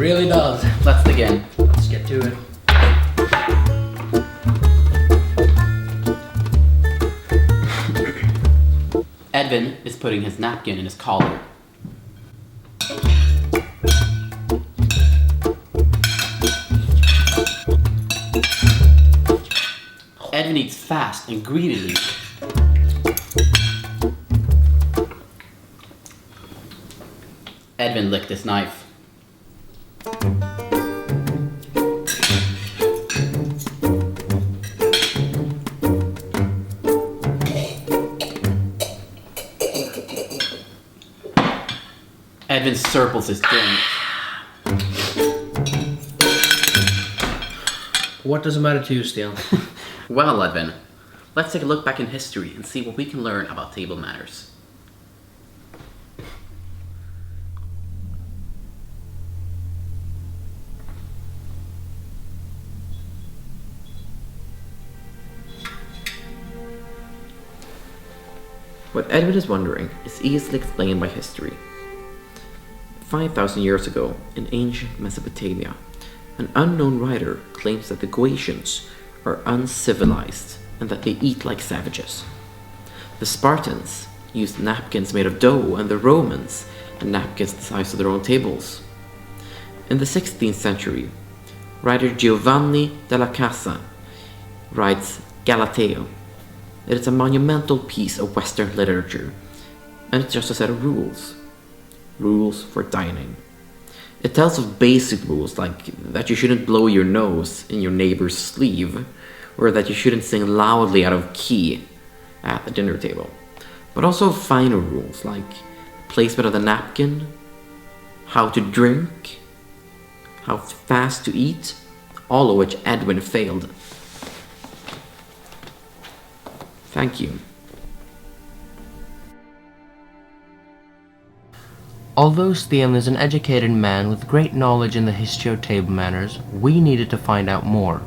really does. Let's begin. Let's get to it. Edvin is putting his napkin in his collar. Edvin eats fast and greedily. Edvin licked his knife. Edvin circles his drink. What does it matter to you, Stian? Well, Edvin, let's take a look back in history and see what we can learn about table manners. What Edvin is wondering is easily explained by history. 5,000 years ago, in ancient Mesopotamia, an unknown writer claims that the Goetians are uncivilized and that they eat like savages. The Spartans used napkins made of dough, and the Romans had napkins the size of their own tables. In the 16th century, writer Giovanni della Casa writes Galateo. It is a monumental piece of Western literature, and it's just a set of rules. Rules for dining. It tells of basic rules like that you shouldn't blow your nose in your neighbor's sleeve, or that you shouldn't sing loudly out of key at the dinner table. But also finer rules like placement of the napkin, how to drink, how fast to eat, all of which Edvin failed. Thank you. Although Stian is an educated man with great knowledge in the history of table manners, we needed to find out more.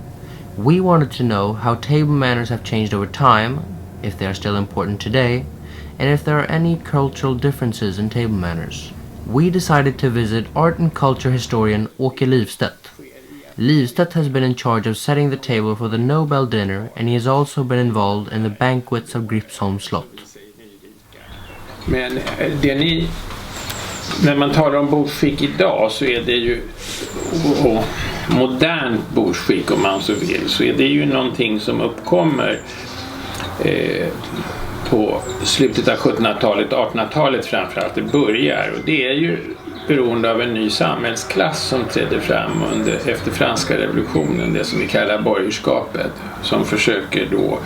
We wanted to know how table manners have changed over time, if they are still important today, and if there are any cultural differences in table manners. We decided to visit art and culture historian Åke Livstedt. Livstedt has been in charge of setting the table for the Nobel dinner, and he has also been involved in the banquets of Gripsholms slott. Men när man talar om bordsskick idag så är det ju, och modernt bordsskick om man så vill, så är det ju någonting som uppkommer på slutet av 1700-talet, 1800-talet framförallt. Det börjar, och det är ju beroende av en ny samhällsklass som trädde fram efter franska revolutionen, det som vi kallar borgerskapet, som försöker då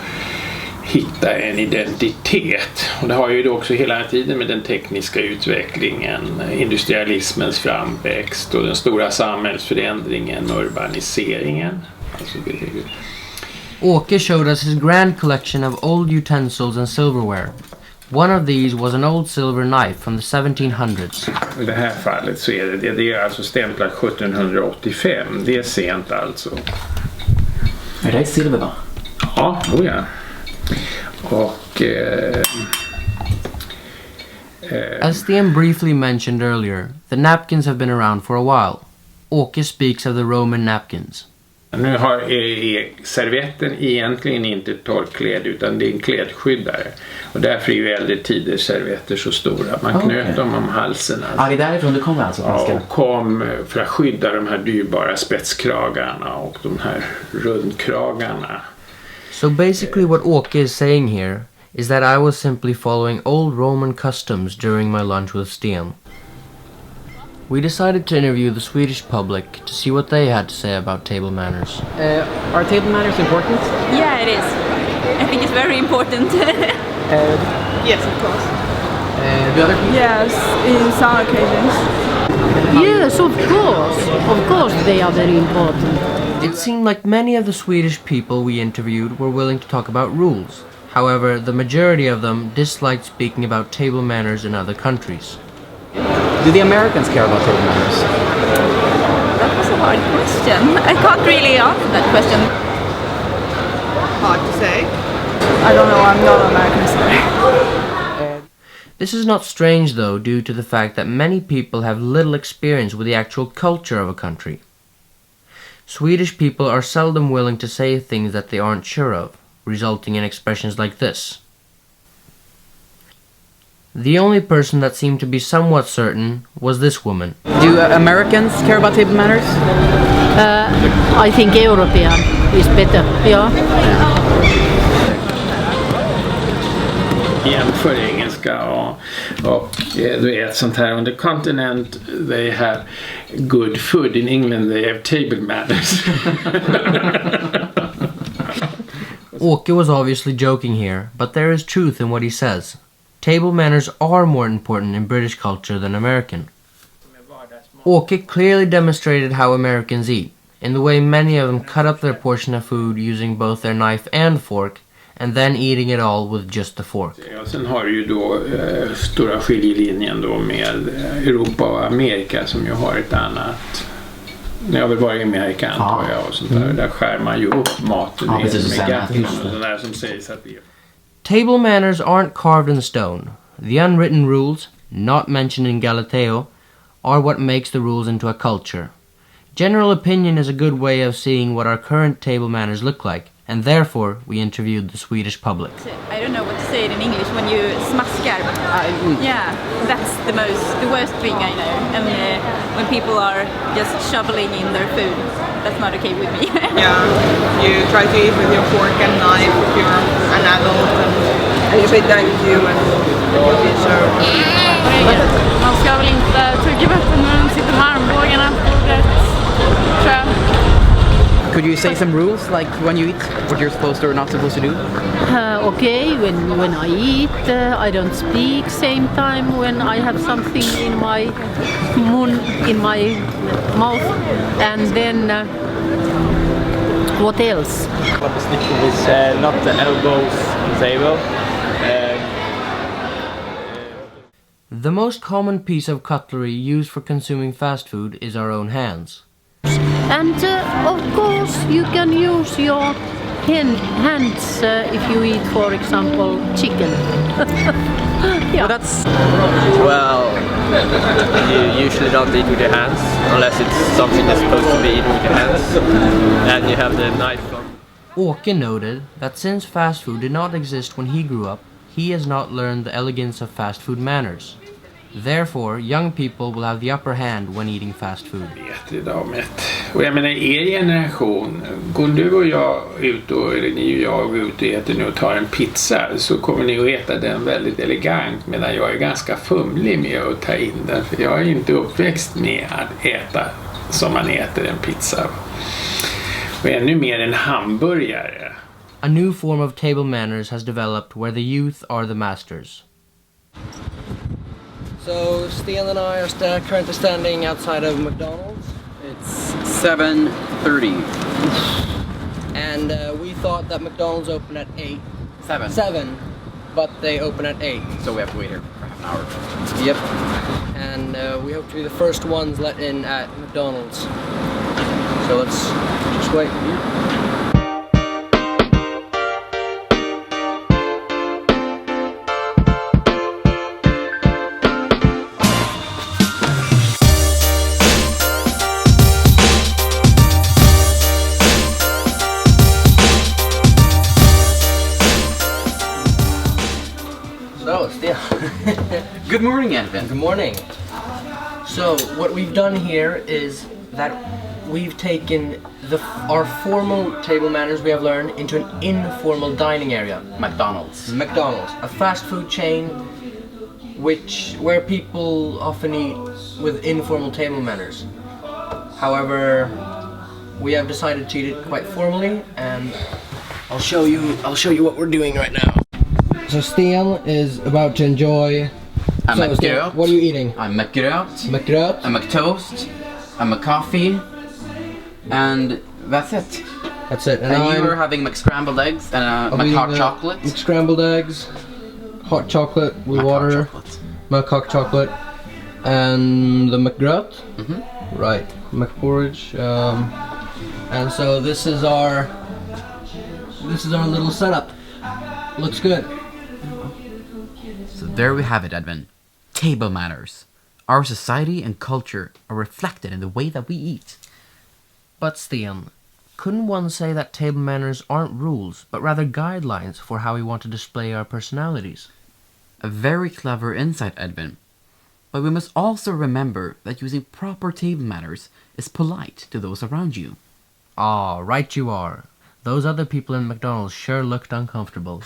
hitta en identitet. Och det har ju då också hela tiden med den tekniska utvecklingen, industrialismens framväxt och den stora samhällsförändringen, urbaniseringen. Alltså det är ju... Åke showed us his grand collection of old utensils and silverware. One of these was an old silver knife from the 1700s. I det här fallet så är det är alltså stämplat 1785. Det är sent alltså. Är det silver då? Ja, ja. Och as Stian briefly mentioned earlier, the napkins have been around for a while. Åke speaks of the Roman napkins. Nu är servetten egentligen inte torrklädd utan det är en klädskyddare. Och därför är ju äldre tiders servetter så stora. Man knöt dem om halsen. Ja, det är därifrån det kommer alltså? Ja, och kom för att skydda de här dyrbara spetskragarna och de här rundkragarna. So basically what Åke is saying here is that I was simply following old Roman customs during my lunch with Stian. We decided to interview the Swedish public to see what they had to say about table manners. Are table manners important? Yeah, it is. I think it's very important. Yes, of course. Do other people? Yes, in some occasions. Yes, of course. Of course they are very important. It seemed like many of the Swedish people we interviewed were willing to talk about rules. However, the majority of them disliked speaking about table manners in other countries. Do the Americans care about table manners? That was a hard question. I can't really answer that question. Hard to say. I don't know, I'm not American, sorry. This is not strange though, due to the fact that many people have little experience with the actual culture of a country. Swedish people are seldom willing to say things that they aren't sure of, resulting in expressions like this. The only person that seemed to be somewhat certain was this woman. Do Americans care about table manners? I think European is better. Yeah. Jämför engelska och du vet sånt här. On the continent they have good food. In England they have table manners. Åke was obviously joking here, but there is truth in what he says. Table manners are more important in British culture than American. Åke clearly demonstrated how Americans eat, in the way many of them cut up their portion of food using both their knife and fork, and then eating it all with just the fork. Ja, sen har du ju då stora skiljelinjen då med Europa och Amerika som ju har ett annat. Jag vill vara i Amerika antar jag och sånt där. Där skär man ju upp maten med gafflarna och sånt där som sägs att det är. Table manners aren't carved in stone. The unwritten rules, not mentioned in Galateo, are what makes the rules into a culture. General opinion is a good way of seeing what our current table manners look like, and therefore we interviewed the Swedish public. I don't know what to say it in English when you smaskar. Yeah, that's the worst thing I know. And when people are just shoveling in their food, that's not okay with me. Yeah, you try to eat with your fork and knife if you're an adult, and you say thank you and you serve. Man ska väl inte tugga vatten när man sitter med armbågarna på bordet, tror jag. Could you say some rules, like when you eat, what you're supposed to or not supposed to do? Okay, when I eat, I don't speak same time when I have something in my mouth, and then what else? Is not the elbows on the table. The most common piece of cutlery used for consuming fast food is our own hands. And of course you can use your hands if you eat, for example, chicken. Yeah. Well, that's... Well, you usually don't eat with your hands unless it's something that's supposed to be eaten with your hands, and you have the knife on. Åke noted that since fast food did not exist when he grew up, he has not learned the elegance of fast food manners. Therefore, young people will have the upper hand when eating fast food. Och jag menar, er generation, går du och jag ut och, eller ni och jag går ut och äter nu och tar en pizza, så kommer ni att äta den väldigt elegant, medan jag är ganska fumlig med att ta in den, för jag är inte uppväxt med att äta som man äter en pizza. Och ännu mer en hamburgare. A new form of table manners has developed where the youth are the masters. So Sten and I are currently standing outside of McDonald's. It's 7:30. And we thought that McDonald's opened at 8. 7. 7, but they open at 8. So we have to wait here for half an hour. Yep. And we hope to be the first ones let in at McDonald's. So let's just wait here. Good morning, Edvin. Good morning. So what we've done here is that we've taken our formal table manners we have learned into an informal dining area. McDonald's. McDonald's, a fast food chain where people often eat with informal table manners. However, we have decided to eat it quite formally, and I'll show you what we're doing right now. So Sten is about to enjoy. A McGröt. What are you eating? A McGröt. McGröt. A McToast. A McCoffee. And that's it. That's it. And you were having McScrambled eggs and a McHot chocolate. McScrambled eggs, hot chocolate with water, McHot chocolate, and the McGröt. Right, McPorridge. And so this is our little setup. Looks good. So there we have it, Edvin. Table manners. Our society and culture are reflected in the way that we eat. But Stian, couldn't one say that table manners aren't rules, but rather guidelines for how we want to display our personalities? A very clever insight, Edvin. But we must also remember that using proper table manners is polite to those around you. Ah, right you are. Those other people in McDonald's sure looked uncomfortable.